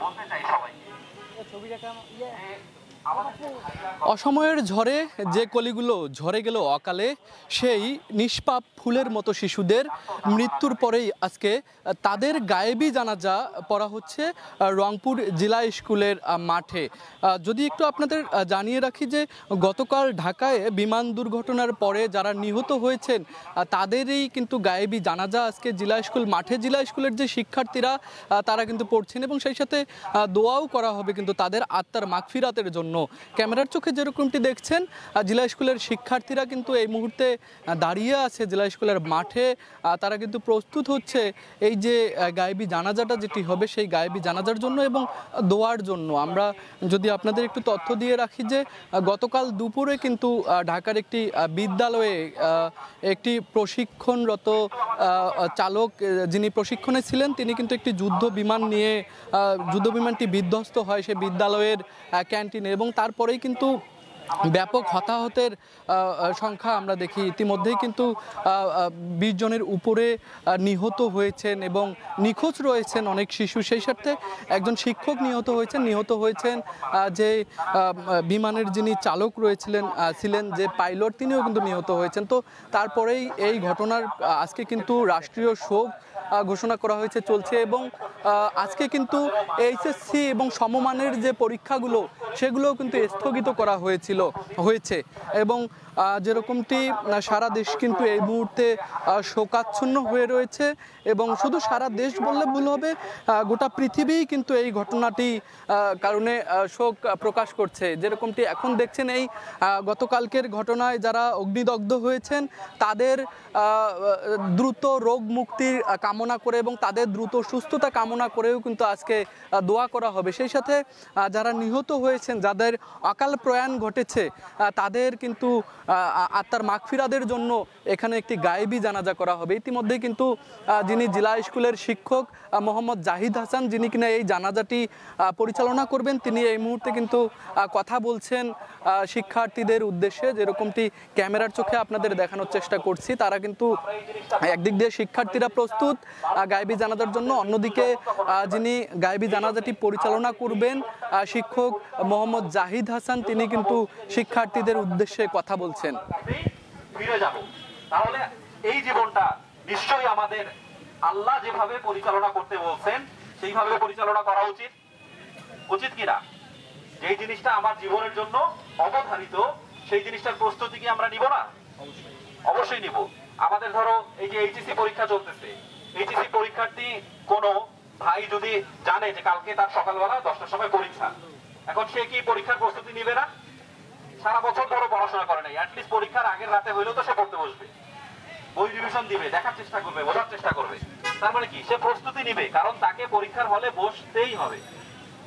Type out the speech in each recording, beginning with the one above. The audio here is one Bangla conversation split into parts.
বলতে চাই সবাইকে অসময়ের ঝড়ে যে কলিগুলো ঝরে গেল অকালে, সেই নিষ্পাপ ফুলের মতো শিশুদের মৃত্যুর পরেই আজকে তাদের গায়েবী জানাজা পড়া হচ্ছে রংপুর জেলা স্কুলের মাঠে। যদি একটু আপনাদের জানিয়ে রাখি যে গতকাল ঢাকায় বিমান দুর্ঘটনার পরে যারা নিহত হয়েছেন তাদেরই কিন্তু গায়েবী জানাজা আজকে জেলা স্কুল মাঠে, জেলা স্কুলের যে শিক্ষার্থীরা তারা কিন্তু পড়ছেন এবং সেই সাথে দোয়াও করা হবে কিন্তু তাদের আত্মার মাগফিরাতের জন্য। ক্যামেরার চোখে যেরকমটি দেখছেন জেলা স্কুলের শিক্ষার্থীরা কিন্তু এই মুহূর্তে দাঁড়িয়ে আছে জেলা স্কুলের মাঠে। তারা কিন্তু প্রস্তুত হচ্ছে এই যে গায়েবী জানাজাটা যেটি হবে সেই গায়েবী জানাজার জন্য এবং দোয়ার জন্য। আমরা যদি আপনাদের একটু তথ্য দিয়ে রাখি যে গতকাল দুপুরে কিন্তু ঢাকার একটি বিদ্যালয়ে একটি প্রশিক্ষণরত চালক যিনি প্রশিক্ষণে ছিলেন তিনি কিন্তু একটি যুদ্ধ বিমান নিয়ে যুদ্ধ বিমানটি বিধ্বস্ত হয় সে বিদ্যালয়ের ক্যান্টিনে এবং তারপরেই কিন্তু ব্যাপক হতাহতের সংখ্যা আমরা দেখি। ইতিমধ্যেই কিন্তু 20 জনের উপরে নিহত হয়েছেন এবং নিখোঁজ রয়েছেন অনেক শিশু। সেই সাথে একজন শিক্ষক নিহত হয়েছেন যে বিমানের যিনি চালক ছিলেন যে পাইলট তিনিও কিন্তু নিহত হয়েছেন। তো তারপরেই এই ঘটনার আজকে কিন্তু রাষ্ট্রীয় শোক ঘোষণা করা হয়েছে চলছে এবং আজকে কিন্তু এইচএসসি এবং সমমানের যে পরীক্ষাগুলো সেগুলোও কিন্তু স্থগিত করা হয়েছে এবং যেরকমটি সারা দেশ কিন্তু এই মুহূর্তে শোকাচ্ছন্ন হয়ে রয়েছে এবং শুধু সারা দেশ বললে ভুল হবে, গোটা পৃথিবীই কিন্তু এই ঘটনাটি কারণে শোক প্রকাশ করছে। যেরকমটি এখন দেখছেন এই গতকালকের ঘটনায় যারা অগ্নিদগ্ধ হয়েছেন তাদের দ্রুত রোগ মুক্তির কামনা করে এবং তাদের দ্রুত সুস্থতা কামনা করেও কিন্তু আজকে দোয়া করা হবে। সেই সাথে যারা নিহত হয়েছেন, যাদের অকাল প্রয়াণ ঘটেছে তাদের কিন্তু আত্মার মাগফিরাতের জন্য এখানে একটি গায়েবী জানাজা করা হবে। ইতিমধ্যে কিন্তু যিনি জেলা স্কুলের শিক্ষক মোহাম্মদ জাহিদ হাসান, যিনি কিনা এই জানাজাটি পরিচালনা করবেন, তিনি এই মুহূর্তে কিন্তু কথা বলছেন শিক্ষার্থীদের উদ্দেশ্যে। যেরকমটি ক্যামেরার চোখে আপনাদের দেখানোর চেষ্টা করছি, তারা কিন্তু একদিক দিয়ে শিক্ষার্থীরা প্রস্তুত গায়েবী জানাজার জন্য, অন্যদিকে যিনি গায়েবী জানাজাটি পরিচালনা করবেন শিক্ষক মোহাম্মদ জাহিদ হাসান, তিনি কিন্তু শিক্ষার্থীদের উদ্দেশ্যে কথা বলছেন। ফিরে যাব, তাহলে এই জীবনটা নিশ্চয়ই আমাদের আল্লাহ যেভাবে পরিচালনা করতে বলছেন সেইভাবে পরিচালনা করা উচিত কিনা? যেই জিনিসটা আমার জীবনের জন্য অবধারিত সেই জিনিসটার প্রস্তুতি কি আমরা নিব না? অবশ্যই নিব। আমাদের ধরো এই যে এইচএসসি পরীক্ষা চলতেছে, এইচএসসি পরীক্ষার্থী কোনো ভাই যদি জানে যে কালকে তার সকালবেলা 10টার সময় পরীক্ষা, এখন সে কি পরীক্ষার প্রস্তুতি নিবে না? সারা বছর ধরো পড়াশোনা করে নাই, অ্যাটলিস্ট পরীক্ষার আগের রাতে হইলেও তো সে পড়তে বসবে, বই রিভিশন দিবে, দেখার চেষ্টা করবে, বোঝার চেষ্টা করবে। তার মানে কি, সে প্রস্তুতি নিবে, কারণ তাকে পরীক্ষার হলে বসতেই হবে।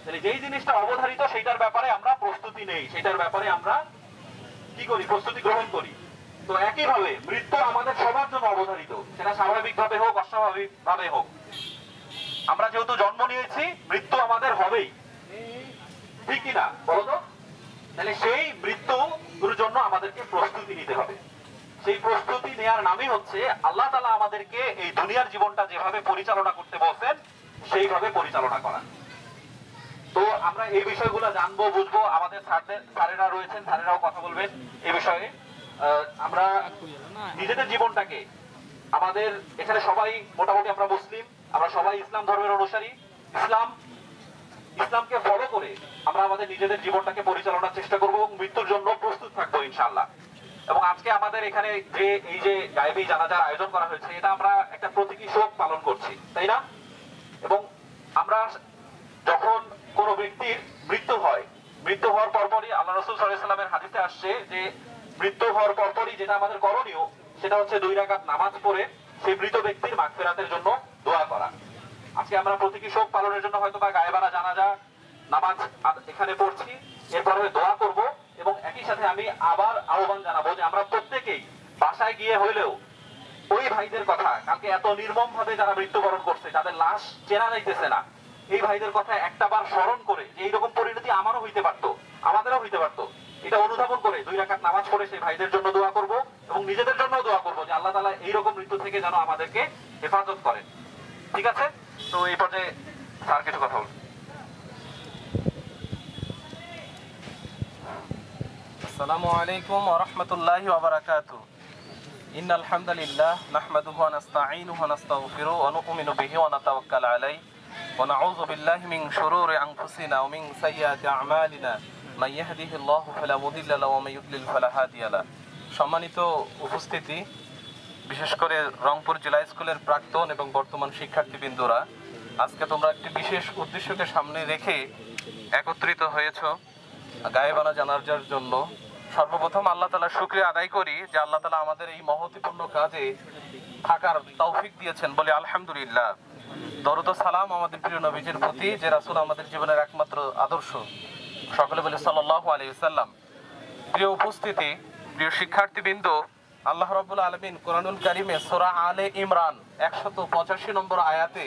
তাহলে যেই জিনিসটা অবধারিত সেইটার ব্যাপারে আমরা প্রস্তুতি নেই, সেটার ব্যাপারে আমরা কি করি? প্রস্তুতি গ্রহণ করি। তো একইভাবে মৃত্যু আমাদের সবার জন্য অবধারিত, সেটা স্বাভাবিক ভাবে হোক অস্বাভাবিক ভাবে হোক। আমরা যেহেতু জন্ম নিয়েছি, মৃত্যু আমাদের হবেই, ঠিক কিনা বলো তো? তাহলে সেই মৃত্যুর জন্য আমাদেরকে প্রস্তুতি নিতে হবে। সেই প্রস্তুতি নেওয়ার নামই হচ্ছে আল্লাহ তাআলা আমাদেরকে এই দুনিয়ার জীবনটা যেভাবে পরিচালনা করতে বলছেন সেইভাবে পরিচালনা করা। তো আমরা এই বিষয়গুলো জানবো, বুঝবো। আমাদের স্যারেরা রয়েছেন, স্যারেরাও কথা বলবেন এই বিষয়ে। আমরা নিজেদের জীবনটাকে, আমাদের এখানে সবাই মোটামুটি আমরা মুসলিম, আমরা সবাই ইসলাম ধর্মের অনুসারী, ইসলামকে ফলো করে আমরা আমাদের নিজেদের জীবনটাকে পরিচালনার চেষ্টা করব এবং মৃত্যুর জন্য প্রস্তুত থাকবো ইনশাআল্লাহ। এবং আজকে আমাদের এখানে যে এই যে গায়েবী জানাজার আয়োজন করা হয়েছে, এটা আমরা একটা প্রতীকী শোক পালন করছি, তাই না? এবং আমরা যখন কোনো ব্যক্তির মৃত্যু হয়, মৃত্যু হওয়ার পরপরই আল্লাহ রাসূল সাল্লাল্লাহু আলাইহি ওয়াসাল্লামের হাদিসে আসছে যে মৃত্যু হওয়ার পরপরই যেটা আমাদের করণীয় সেটা হচ্ছে 2 রাকাত নামাজ পড়ে সেই মৃত ব্যক্তির মাগফিরাতের জন্য দোয়া করা। আজকে আমরা প্রতীকী শোক পালনের জন্য হয়তো বা গায়েবানা জানাজা নামাজ এখানে পড়ছি, এরপরে দোয়া করব এবং একই সাথে আমি আবার আহ্বান জানাবো যে আমরা প্রত্যেকেই বাসায় গিয়ে হইলেও ওই ভাইদের কথা, কালকে এত নির্মম ভাবে যারা মৃত্যুবরণ করছে, যাদের লাশ চেনা যাইতেছে না, এই ভাইদের কথা একটাবার স্মরণ করে যে এইরকম পরিণতি আমারও হইতে পারতো, আমাদেরও হইতে পারতো, এটা অনুধাবন করে 2 রাকাত নামাজ পড়ে সেই ভাইদের জন্য দোয়া করব এবং নিজেদের জন্য দোয়া করব যে আল্লাহ তাআলা এইরকম মৃত্যু থেকে যেন আমাদেরকে হেফাজত করেন। ঠিক আছে? তো এই পর্যায়ে স্যার কিছু কথা বলুন। আসসালামু আলাইকুম ওয়া রাহমাতুল্লাহি ওয়া বারাকাতুহু। ইন্নাল হামদালিল্লাহ নাহমাদুহু ওয়া নাস্তাঈনুহু ওয়া নাস্তাগফিরুহু ওয়া নু'মিনু বিহি ওয়া নাতাওয়াক্কালু আলাইহি ওয়া নাউযু বিল্লাহি মিন শুরুরি আনফুসিনা ওয়া মিন সাইয়্যাতি আ'মালিনা মান ইয়াহদিহিল্লাহু ফালা মুদিল্লা লাহু ওয়া মান ইউদ্লিল ফালা হাদিয়া লাহু। সম্মানিত উপস্থিতি, বিশেষ করে রংপুর জেলা স্কুলের প্রাক্তন এবং বর্তমান শিক্ষার্থীবৃন্দরা, আজকে তোমরা একটি বিশেষ উদ্দেশ্যকে সামনে রেখে একত্রিত হয়েছো গায়েবানা জানাজার জন্য। সর্বপ্রথম আল্লাহ তাআলার শুকরিয়া আদায় করি যে আল্লাহ তাআলা আমাদের এই মহত্বপূর্ণ কাজে থাকার তৌফিক দিয়েছেন, বলে আলহামদুলিল্লাহ। দরুদ ও সালাম আমাদের প্রিয় নবীজির প্রতি, যে রাসূল আমাদের জীবনের একমাত্র আদর্শ। সকলে বলে সাল্লাল্লাহু আলাইহি ওয়াসাল্লাম। প্রিয় উপস্থিতি, প্রিয় শিক্ষার্থীবৃন্দ, আল্লাহ রাব্বুল আলামিন কোরআনুল কারীমে সূরা আলে ইমরান 185 নম্বর আয়াতে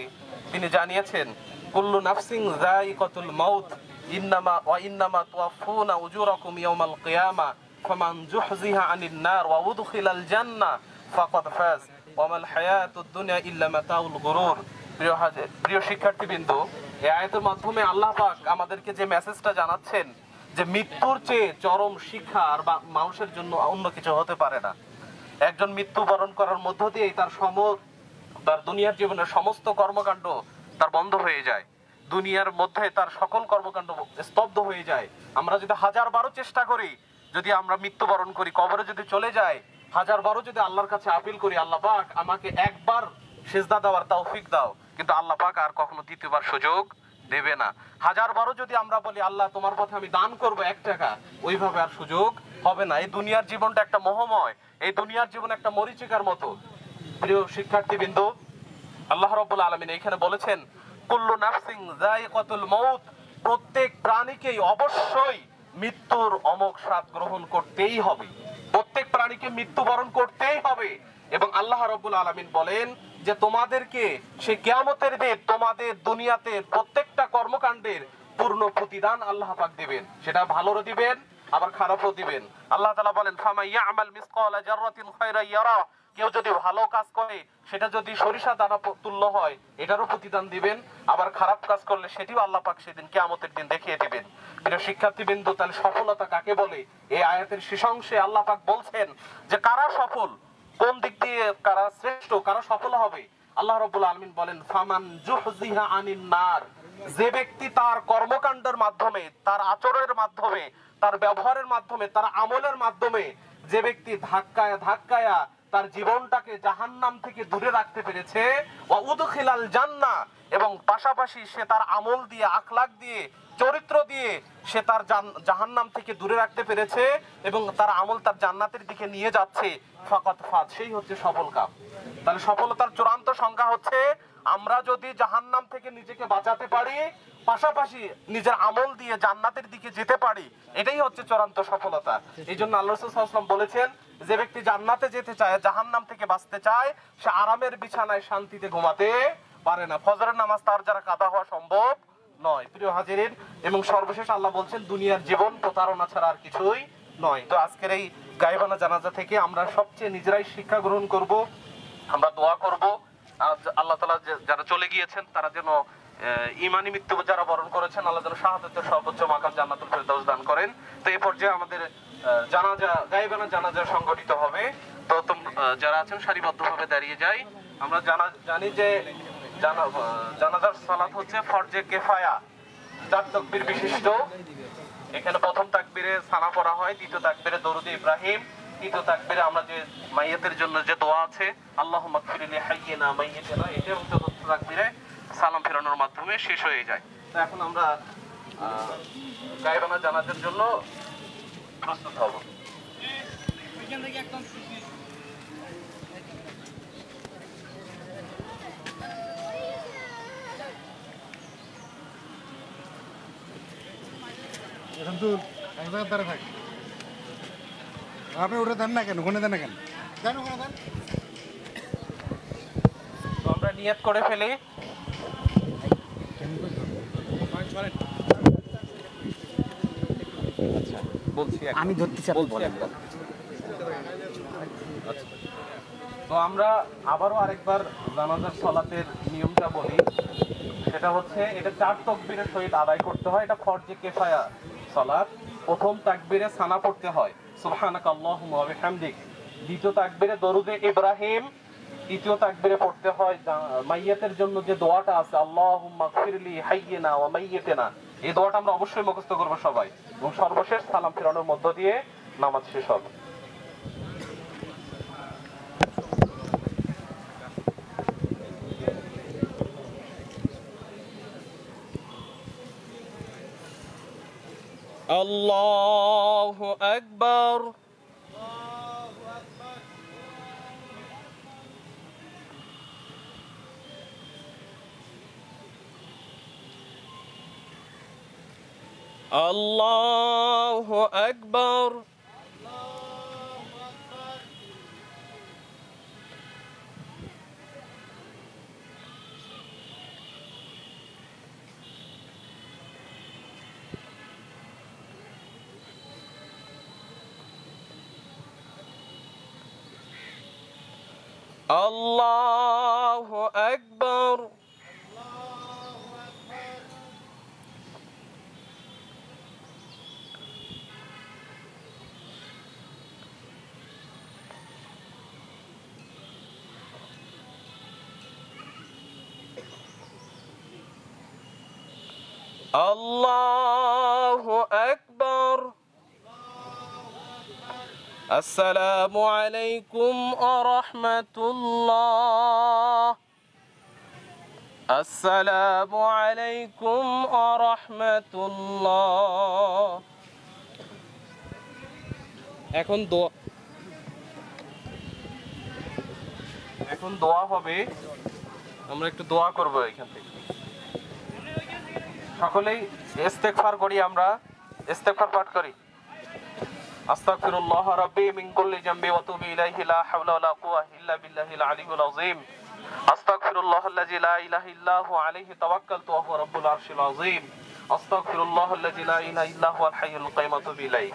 তিনি জানিয়েছেন, কুল্লু নাফসিন যায়িকাতুল মাউত ইন্নামা তুওয়াফফুনা উজুরাকুম ইয়াওমাল কিয়ামা ফামান যুহজিহা আনিন নার ওয়া উদখিলাল জান্নাহ ফাকাদ ফাজ ওয়া মাল হায়াতুদ দুনিয়া ইল্লা মাতাউল গুরুর। প্রিয় শিক্ষার্থীবৃন্দ, এই আয়াতের মাধ্যমে আল্লাহ পাক আমাদেরকে যে মেসেজটা জানাচ্ছেন যে মৃত্যুর চেয়ে চরম শিক্ষা আর মানুষের জন্য অন্য কিছু হতে পারে না। একজন মৃত্যুবরণ করার মধ্য দিয়ে তার দুনিয়ার জীবনের সমস্ত কর্মকাণ্ড তার বন্ধ হয়ে যায়, দুনিয়ার মধ্যে তার সকল কর্মকাণ্ড স্তব্ধ হয়ে যায়। আমরা যদি 1000 চেষ্টা করি, যদি আমরা মৃত্যুবরণ করি, কবরে যদি চলে যাই, 1000 যদি আল্লাহর কাছে আপিল করি, আল্লাহ পাক আমাকে একবার সিজদা দেওয়ার তৌফিক দাও, কিন্তু আল্লাহ পাক আর কখনো দ্বিতীয়বার সুযোগ দেবে না। 1000 যদি আমরা বলি আল্লাহ তোমার পথে আমি দান করব 1 টাকা, ওইভাবে আর সুযোগ হবে না। এই দুনিয়ার জীবনটা একটা মোহময়, এই দুনিয়ার জীবন একটা মরীচিকার মতো। প্রিয় শিক্ষার্থীবৃন্দ, আল্লাহ রাব্বুল আলামিন এখানে বলেছেন কুল্লু নাফসিন যায়িকাতুল মাউত, প্রত্যেক প্রাণীকেই অবশ্যই মৃত্যুর অমোঘ স্বাদ গ্রহণ করতেই হবে, প্রত্যেক প্রাণীকে মৃত্যুবরণ করতেই হবে। এবং আল্লাহ রাব্বুল আলামিন বলেন যে তোমাদেরকে সেই কিয়ামতের দিন তোমাদের দুনিয়াতে প্রত্যেকটা কর্মকাণ্ডের পূর্ণ প্রতিদান আল্লাহ পাক দিবেন, সেটা ভালোরও দিবেন আবার খারাপও দিবেন। আল্লাহ তাআলা বলেন ফামান ইয়ামাল মিসকালা জাররাতিন খায়রান ইয়ারা, কেউ যদি ভালো কাজ করে সেটা যদি সরিষা দানা তুল্য হয় এটারও প্রতিদান দিবেন, আবার খারাপ কাজ করলে সেটিও আল্লাহ পাক সেদিন কিয়ামতের দিন দেখিয়ে দিবেন। প্রিয় শিক্ষার্থীবৃন্দ, তাহলে সফলতা কাকে বলে? এই আয়াতের শেষাংশে আল্লাহ পাক বলছেন যে কারা সফল, কোন দিক দিয়ে কারা শ্রেষ্ঠ, কারা সফল হবে। আল্লাহ রাব্বুল আলামিন বলেন ফামান যুহজিহা আনিন নার, যে ব্যক্তি তার কর্মকাণ্ডের মাধ্যমে, তার আচরণের মাধ্যমে, তার ব্যবহারের মাধ্যমে, তার আমলের মাধ্যমে যে ব্যক্তি ধাক্কায়া তার জীবনটাকে জাহান্নাম থেকে দূরে রাখতে পেরেছে, ওয়া উদখিলাল জান্নাহ, এবং পাশাপাশি সে তার আমল দিয়ে, আখলাক দিয়ে, চরিত্র দিয়ে সে তার জাহান্নাম থেকে দূরে রাখতে পেরেছে এবং তার আমল তার জান্নাতের দিকে নিয়ে যাচ্ছে, ফাকাত ফাজ, সেই হচ্ছে সফল কাম। তাহলে সফলতার চূড়ান্ত সংজ্ঞা হচ্ছে আমরা যদি জাহান্নাম থেকে নিজেকে বাঁচাতে পারি, পাশাপাশি নিজের আমল দিয়ে জান্নাতের দিকে যেতে পারি, এটাই হচ্ছে চূড়ান্ত সফলতা। এই জন্য আল্লাহ রাসূল সাল্লাল্লাহু আলাইহি ওয়াসাল্লাম বলেছেন, যে ব্যক্তি জান্নাতে যেতে চায়, জাহান্নাম থেকে বাঁচতে চায়, সে আরামের বিছানায় শান্তিতে ঘুমাতে পারে না, ফজরের নামাজ তার দ্বারা কাদা হওয়া সম্ভব নয়। প্রিয় হাজিরিন, এবং সর্বশেষ আল্লাহ বলছেন দুনিয়ার জীবন প্রতারণা ছাড়া আর কিছুই নয়। তো আজকের এই গায়েবানা জানাজা থেকে আমরা সবচেয়ে নিজেরাই শিক্ষা গ্রহণ করব, আমরা দোয়া করব আল্লাহ তাআলা যারা চলে গিয়েছেন তারা যেন ঈমানি মৃত্যু যারা বরণ করেছেন, আল্লাহ যেন শাহাদাতের সর্বোচ্চ মাকাম জান্নাতুল ফেরদাউস দান করেন। তো এই পর্যায়ে আমাদের জানাজা, গায়েবানা জানাজা সংগঠিত হবে। তো যারা আছেন সারিবদ্ধভাবে দাঁড়িয়ে যাই। আমরা জানি যে জানাজার সালাত হচ্ছে ফরজে কিফায়া, 4 তাকবীর বিশিষ্ট। এখানে প্রথম তাকবীরে সানা পড়া হয়, দ্বিতীয় তাকবীরে দরুদ ইব্রাহিম, তৃতীয় তাকবীরে আমরা যে মাইয়াতের জন্য যে দোয়া আছে আল্লাহুম্মা গফির লি হাইয়িনা মাইয়িতিনা, এটা এবং চতুর্থ তাকবীরে সালাম ফেরানোর মাধ্যমে শেষ হয়ে যায়। তো এখন আমরা গায়েবানা জানাজার জন্য প্রস্তুত হব। এখন তো এক জায়গায় দাঁড়া থাকে, আপনি ওটা দেন না কেন, ওখানে দেন না কেন, দেন ওখানে দেন। তো আমরা নিয়ত করে ফেলি। আমি ধরতে চাই। তো আমরা আবারও আরেকবার জানাজার সালাতের নিয়মটা বলি। সেটা হচ্ছে এটা 4 তাকবীরের সহিত আদায় করতে হয়। এটা ফরজে কিফায়া সালাত। প্রথম তাকবীরে সানা পড়তে হয়, সুবহানাকা আল্লাহুম্মা ওয়া বিহামদিক। দ্বিতীয় তাকবীরে দরুদে ইব্রাহিম, তৃতীয় তাকবীরে পড়তে হয় মাইয়াতের জন্য যে দোয়াটা আছে, আল্লাহুম্মা গফিরলি হাইয়িনা ওয়া মাইয়িতিনা, এই দোয়াটা আমরা অবশ্যই মুখস্থ করব সবাই, এবং সর্বশেষ সালাম ফেরানোর মধ্য দিয়ে নামাজ শেষ হবে। আল্লাহু আকবার। আল্লাহু আকবার। আল্লাহু আকবার। আল্লাহু আকবার। আসসালামু আলাইকুম ওয়া রাহমাতুল্লাহ। আসসালামু আলাইকুম ওয়া রাহমাতুল্লাহ। এখন দোয়া হবে, আমরা একটু দোয়া করব এখান থেকে। সকলেই ইস্তেগফার করি, আমরা ইস্তেগফার পাঠ করি। আস্তাগফিরুল্লাহ রাব্বি মিন কুল্লি যামবি ওয়া তুবু ইলাইহি লা হাওলা ওয়া লা কুওয়াতা ইল্লা বিল্লাহিল আলিয়্যিল আযীম। আস্তাগফিরুল্লাহাল্লাযী লা ইলাহা ইল্লা হু আলাইহি তাওয়াক্কালতু ওয়া হুয়া রাব্বুল আরশিল আযীম। আস্তাগফিরুল্লাহাল্লাযী লা ইলাহা ইল্লা হুয়াল হাইয়ুল কাইয়্যুম ওয়া তুবু ইলাইহি।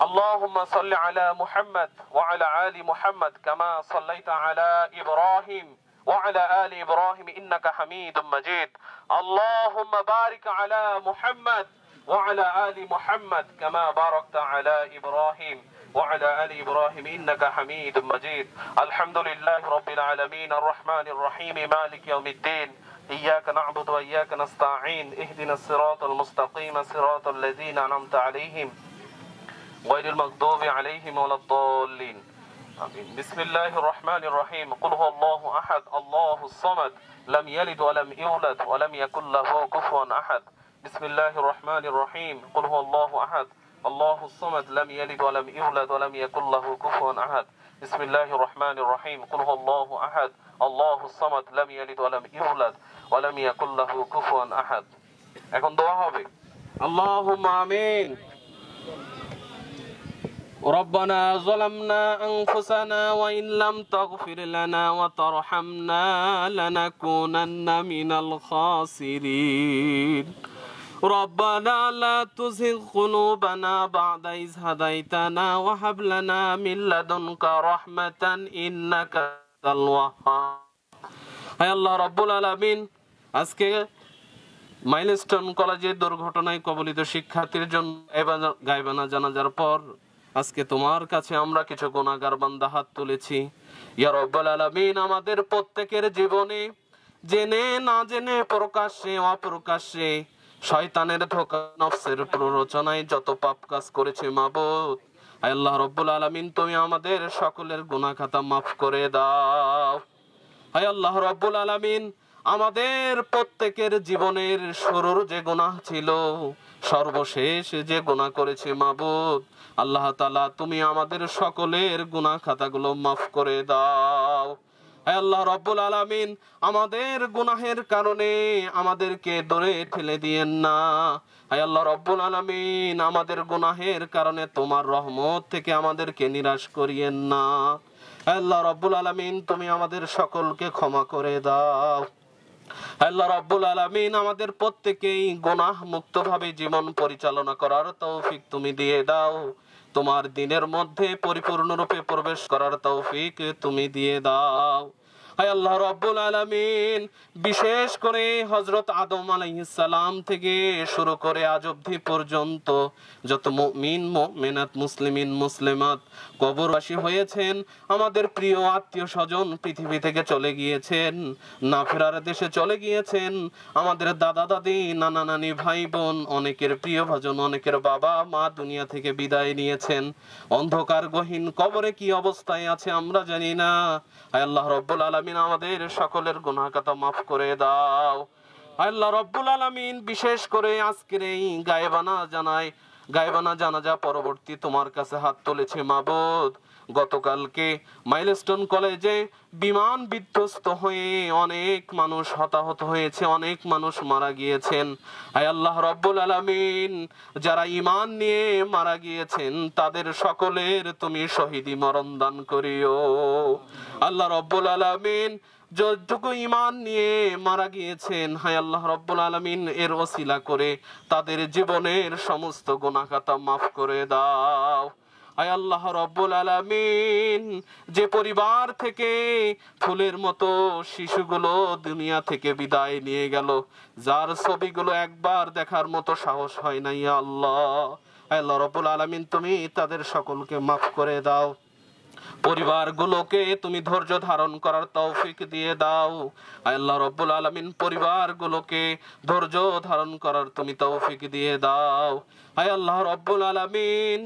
اللهم صل على محمد وعلى آل محمد كما صليت على إبراهيم وعلى آل إبراهيم إنك حميد مجيد. اللهم بارك على محمد وعلى آل محمد كما باركت على إبراهيم وعلى آل إبراهيم إنك حميد مجيد. الحمد لله رب العالمين الرحمن الرحيم مالك يوم الدين. إياك نعبد وإياك نستعين. اهدنا الصراط المستقيم صراط الذين أنعمت عليهم غير المغضوب عليهم ولا الضالين. آمين. بسم الله الرحمن الرحيم. قل هو الله أحد الله الصمد لم يلد ولم يولد ولم يكن له كفوا أحد. بسم الله الرحمن الرحيم. قل هو الله أحد الله الصمد لم يلد ولم يولد ولم يكن له كفوا أحد. بسم الله الرحمن الرحيم. قل هو الله أحد الله الصمد لم يلد ولم يولد ولم يكن له كفوا أحد. এখন দোয়া হবে। اللهم آمين. ربنا ظلمنا أنفسنا وإن لم تغفر لنا وترحمنا لنكونن من الخاسرين. ربنا لا تزغ قلوبنا بعد إذ هديتنا وهب لنا من لدنك رحمة إنك أنت الوهاب. হে আল্লাহ রাব্বুল আলামিন, আজকে মাইলস্টোন কলেজের দুর্ঘটনায় কবলিত শিক্ষার্থীর জন্য গায়বানা জানাজার পর আজকে তোমার কাছে আমরা কিছু গুনাহগার বান্দা হাত তুলেছি। ইয়া রাব্বুল আলামিন, আমাদের প্রত্যেকের জীবনে জেনে না জেনে প্রকাশ্যে অপ্রকাশ্যে শয়তানের ধোঁকা নফসের প্ররোচনায় যত পাপ কাজ করেছে মাবুদ, হে আল্লাহ রাব্বুল আলামিন, তুমি আমাদের সকলের গুনাহ খাতা মাফ করে দাও। হে আল্লাহ রাব্বুল আলামিন, আমাদের প্রত্যেকের জীবনের শুরুর যে গুনাহ ছিল, সর্বশেষ যে গুনাহ করেছে মাবুদ, আল্লাহ তাআলা তুমি আমাদের সকলের গুনাহ খাতাগুলো মাফ করে দাও। হে আল্লাহ রাব্বুল আলামিন, আমাদের গুনাহের কারণে আমাদেরকে দূরে ঠেলে দিয়েন না। হে আল্লাহ রাব্বুল আলামিন, আমাদের গুনাহের কারণে তোমার রহমত থেকে আমাদেরকে নিরাশ করিয়েন না। হে আল্লাহ রাব্বুল আলামিন, তুমি আমাদের সকলকে ক্ষমা করে দাও। আল্লাহ রাব্বুল আলামিন, আমাদের প্রত্যেকেই গুনাহ মুক্ত ভাবে জীবন পরিচালনা করার তৌফিক তুমি দিয়ে দাও। তোমার দ্বীনের মধ্যে পরিপূর্ণরূপে প্রবেশ করার তৌফিক তুমি দিয়ে দাও। হায় আল্লাহ রব্বুল আলামিন, বিশেষ করে হযরত আদম আলাইহিস সালাম থেকে শুরু করে আজ অবধি পর্যন্ত যত মুমিন মুমিনাত মুসলিমিন মুসলিমাত কবরবাসী হয়েছেন, আমাদের প্রিয় আত্মীয় স্বজন পৃথিবী থেকে চলে গিয়েছেন, না ফেরার দেশে চলে গিয়েছেন, আমাদের দাদা দাদি নানা নানি ভাই বোন অনেকের প্রিয় ভাজন অনেকের বাবা মা দুনিয়া থেকে বিদায় নিয়েছেন, অন্ধকার গহীন কবরে কি অবস্থায় আছে আমরা জানি না। হায় আল্লাহ রব্বুল আলামিন, আমাদের সকলের গুনাহ খাতা মাফ করে দাও। হায় আল্লাহ রব্বুল আলামিন, বিশেষ করে আজকের এই গায়েবানা জানাজা পরবর্তী তোমার কাছে হাত তুলেছে মাবুদ। গতকালকে মাইলস্টোন কলেজে বিমান বিধ্বস্ত হয়ে অনেক মানুষ হতাহত হয়েছে, অনেক মানুষ মারা গিয়েছেন। হায় আল্লাহ রব্বুল আলামিন, যারা ঈমান নিয়ে মারা গিয়েছেন তাদের সকলের তুমি শহীদি মরণ দান করিও। আল্লাহ রব্বুল আলামিন, যতটুকু ঈমান নিয়ে মারা গিয়েছেন, হায় আল্লাহ রব্বুল আলামিন, এর ওসিলা করে তাদের জীবনের সমস্ত গুনাহ খাতা মাফ করে দাও। আয় আল্লাহ রব্বুল আলামিন, যে পরিবার থেকে ফুলের মতো শিশুগুলো দুনিয়া থেকে বিদায় নিয়ে গেল, যার ছবিগুলো একবার দেখার মতো সাহস হয় না, ইয়া আল্লাহ, আয় আল্লাহ রব্বুল আলামিন, তুমি তাদের সকলকে মাফ করে দাও। পরিবারগুলোকে তুমি ধৈর্য ধারণ করার তৌফিক দিয়ে দাও। আয় আল্লাহ রব্বুল আলামিন, পরিবারগুলোকে ধৈর্য ধারণ করার তুমি তৌফিক দিয়ে দাও। আয় আল্লাহ রব্বুল আলামিন,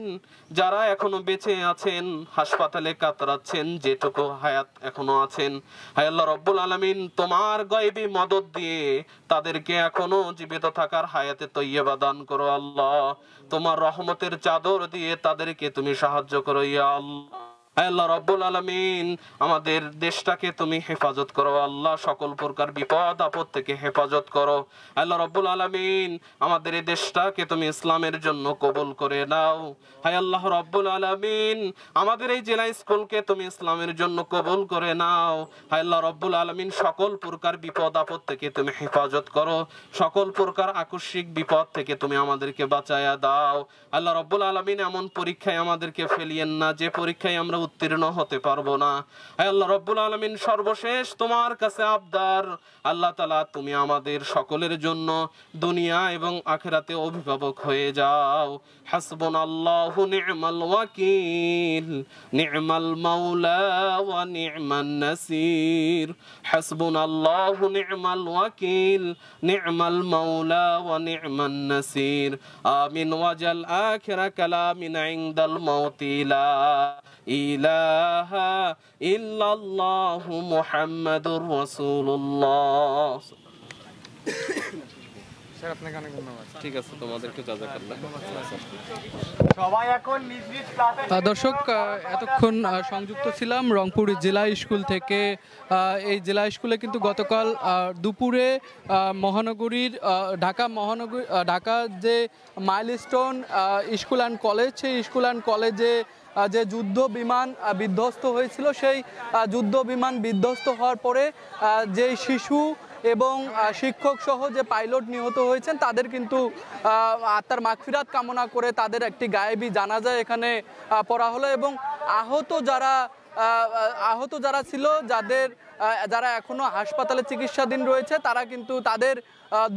যারা এখনো বেঁচে আছেন, হাসপাতালে কাতরাচ্ছেন, যেটুকু হায়াত এখনো আছেন, আয় আল্লাহ রব্বুল আলামিন, তোমার গায়বী মদদ দিয়ে তাদেরকে এখনো জীবিত থাকার হায়াতে তৈয়বা দান করো আল্লাহ। তোমার রহমতের চাদর দিয়ে তাদেরকে তুমি সাহায্য করো ইয়া আল্লাহ। আল্লাহ রব্বুল আলামিন, আমাদের দেশটাকে তুমি হেফাজত করো আল্লাহ, সকল প্রকার বিপদ আপদ থেকে হেফাজত করো। আল্লাহ রব্বুল আলামিন, আমাদের এই দেশটাকে তুমি ইসলামের জন্য কবুল করে নাও। হায় আল্লাহ রব্বুল আলামিন, আমাদের এই জেলা স্কুলকে তুমি ইসলামের জন্য কবুল করে নাও। হায় আল্লাহ রব্বুল আলামিন, সকল প্রকার বিপদ আপদ থেকে তুমি হেফাজত করো, সকল প্রকার আকস্মিক বিপদ থেকে তুমি আমাদেরকে বাঁচায়া দাও। আল্লাহ রব্বুল আলামিন, এমন পরীক্ষায় আমাদেরকে ফেলিয়েন না যে পরীক্ষায় আমরা উত্তীর্ণ হতে পারবো না। আল্লাহ রব্বুল আলামিন, সর্বশেষ তোমার কাছে আবদার, আল্লাহ তাআলা, তুমি আমাদের সকলের জন্য দুনিয়া এবং আখিরাতে অভিভাবক হয়ে যাও। হাসবুনাল্লাহু নি'মাল ওয়াকিল, নি'মাল মাওলা ওয়া নি'মান নাসির। হাসবুনাল্লাহু নি'মাল ওয়াকিল, নি'মাল মাওলা ওয়া নি'মান নাসির। আমিন ওয়াজাল আখিরা কালামিনা ইনদাল মাউতি লা ইলাহা ইল্লাল্লাহু মুহাম্মাদুর রাসূলুল্লাহ। স্যার, আপনাকে অনেক ধন্যবাদ। ঠিক আছে, তোমাদেরকে জাযাকাল্লাহ। সবাই এখন নিজ নিজ ক্লাসে। দর্শক, এতক্ষণ সংযুক্ত ছিলাম রংপুর জেলা স্কুল থেকে। এই জেলা স্কুলে কিন্তু গতকাল দুপুরে মহানগরীর ঢাকা যে মাইলস্টোন স্কুল অ্যান্ড কলেজ, সেই স্কুল অ্যান্ড কলেজে যে যুদ্ধ বিমান বিধ্বস্ত হয়েছিল, সেই যুদ্ধ বিমান বিধ্বস্ত হওয়ার পরে যে শিশু এবং শিক্ষক সহ যে পাইলট নিহত হয়েছেন তাদের কিন্তু আত্মার মাগফিরাত কামনা করে তাদের একটি গায়েবী জানাজা এখানে পড়া হলো। এবং আহত যারা ছিল, যারা এখনো হাসপাতালে চিকিৎসাধীন রয়েছে, তারা কিন্তু তাদের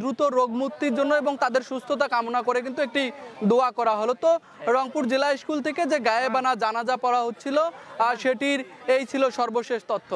দ্রুত রোগ মুক্তির জন্য এবং তাদের সুস্থতা কামনা করে কিন্তু একটি দোয়া করা হলো। তো রংপুর জেলা স্কুল থেকে যে গায়েবানা জানাজা পড়া হচ্ছিল, সেটির এই ছিল সর্বশেষ তথ্য।